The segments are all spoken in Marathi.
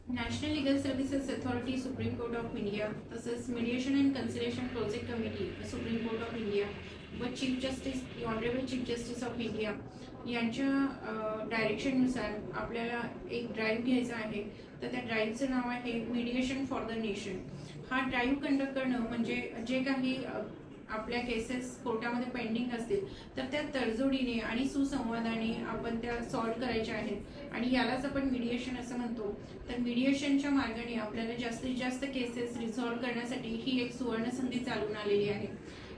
National legal services authority supreme court of India तसेच mediation and conciliation project committee supreme court of India व chief justice honourable chief justice of India यांच्या डायरेक्शननुसार आपल्याला एक ड्राईव्ह घ्यायचा आहे. तर त्या ड्राईव्हचं नाव आहे मीडिएशन फॉर द नेशन. हा ड्राईव्ह कंडक्ट करणं म्हणजे जे काही आपल्या केसेस कोर्टामध्ये पेंडिंग असतील तर त्या तडजोडीने आणि सुसंवादाने आपण त्या सॉल्व्ह करायच्या आहेत आणि यालाच आपण मीडिएशन असं म्हणतो. तर मीडिएशनच्या मार्गाने आपल्याला जास्तीत जास्त केसेस रिझॉल्व्ह करण्यासाठी ही एक सुवर्ण संधी चालून आलेली आहे.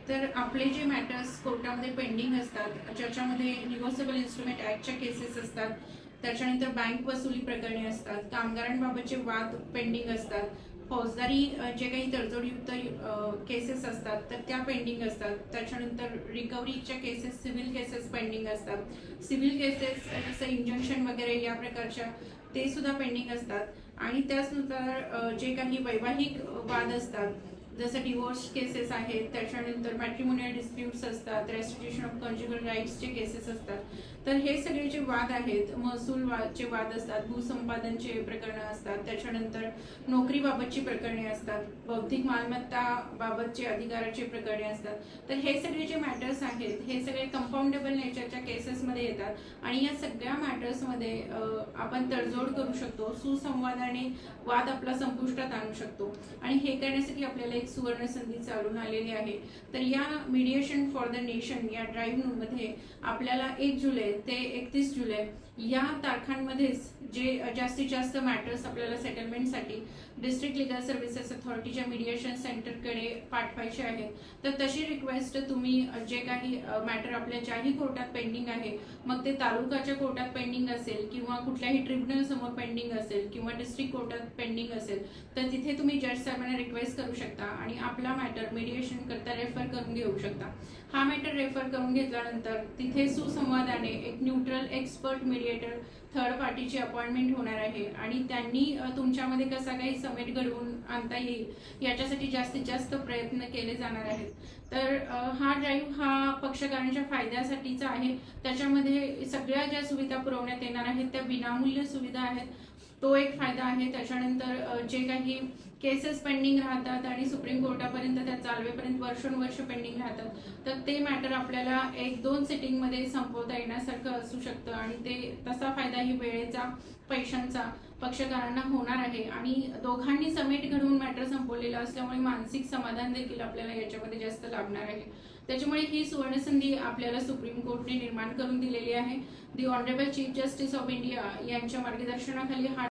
तर आपले जे मॅटर्स कोर्टामध्ये पेंडिंग असतात, ज्याच्यामध्ये निगोसिएबल इन्स्ट्रुमेंट ॲक्टच्या केसेस असतात, त्याच्यानंतर बँक वसुली प्रकरणे असतात, कामगारांबाबतचे वाद पेंडिंग असतात, फौजदारी जे काही तडजोडयुक्त केसेस असतात तर त्या पेंडिंग असतात, त्याच्यानंतर रिकव्हरीच्या केसेस, सिव्हिल केसेस पेंडिंग असतात, सिव्हिल केसेस जसं इंजंक्शन वगैरे या प्रकारच्या ते सुद्धा पेंडिंग असतात आणि त्याचनुसार जे काही वैवाहिक वाद असतात जसं डिवोर्स केसेस आहेत, त्याच्यानंतर मॅट्रिमोनियल डिस्प्यूट्स असतात, रेस्टिट्यूशन ऑफ कॉन्ज्युगल राईट्सचे केसेस असतात. तर हे सगळे जे वाद आहेत, महसूलचे वाद असतात, भूसंपादनचे प्रकरणं असतात, त्याच्यानंतर नोकरीबाबतची प्रकरणे असतात, बौद्धिक मालमत्ता बाबतचे अधिकाराचे प्रकरणे असतात. तर हे सगळे जे मॅटर्स आहेत हे सगळे कंपाऊंडेबल नेचरच्या केसेसमध्ये येतात आणि या सगळ्या मॅटर्समध्ये आपण तडजोड करू शकतो, सुसंवादाने वाद आपला संपुष्टात आणू शकतो आणि हे करण्यासाठी आपल्याला एक सुवर्ण संधी चालून आलेली आहे. तर या मीडिएशन फॉर द नेशन या ड्राईव्हमध्ये आपल्याला 1 जुलै ते 31 जुलै या तारखांमध्येच जे जास्तीत जास्त मॅटर्स आपल्याला सेटलमेंटसाठी डिस्ट्रिक्ट लीगल सर्व्हिसेस अथॉरिटीच्या मीडिएशन सेंटरकडे पाठवायचे आहेत. तर तशी रिक्वेस्ट तुम्ही जे काही मॅटर आपल्या ज्याही कोर्टात पेंडिंग आहे, मग ते तालुकाच्या कोर्टात पेंडिंग असेल किंवा कुठल्याही ट्रिब्युनल समोर पेंडिंग असेल किंवा डिस्ट्रिक्ट कोर्टात पेंडिंग असेल, तर तिथे तुम्ही जज साहेबांना रिक्वेस्ट करू शकता आणि आपला मॅटर मीडिएशन करता रेफर करून घेऊ शकता. हा मॅटर रेफर करून घेतल्यानंतर तिथे सुसंवादाने एक न्यूट्रल एक्सपर्ट मीडिएटर थर्ड पार्टीची अपॉइंटमेंट होणार आहे आणि त्यांनी तुमच्यामध्ये कसा काही समेट घडवून आणता येईल याच्यासाठी जास्तीत जास्त प्रयत्न केले जाणार आहेत. तर हा ड्राईव्ह हा पक्षकारांच्या फायद्यासाठीचा आहे. त्याच्यामध्ये सगळ्या ज्या सुविधा पुरवण्यात येणार आहेत त्या विनामूल्य सुविधा आहेत, तो एक फायदा आहे. त्याच्यानंतर जे काही केसेस पेंडिंग राहतात आणि सुप्रीम कोर्टापर्यंत त्या चालवेपर्यंत वर्षोनवर्ष पेंडिंग राहतात, तर ते मॅटर आपल्याला 1-2 सिटिंगमध्ये संपवता येण्यासारखं असू शकतं आणि ते तसा फायदा ही वेळेचा, पैशांचा पक्षकारांना होणार आहे आणि दोघांनी समेट घडवून मॅटर संपवलेला असल्यामुळे मानसिक समाधान देखील आपल्याला याच्यामध्ये जास्त लाभणार आहे. त्याच्यामुळे ही सुवर्णसंधी आपल्याला सुप्रीम कोर्टने निर्माण करून दिलेली आहे. The honourable chief justice of India यांच्या मार्गदर्शनाखाली हा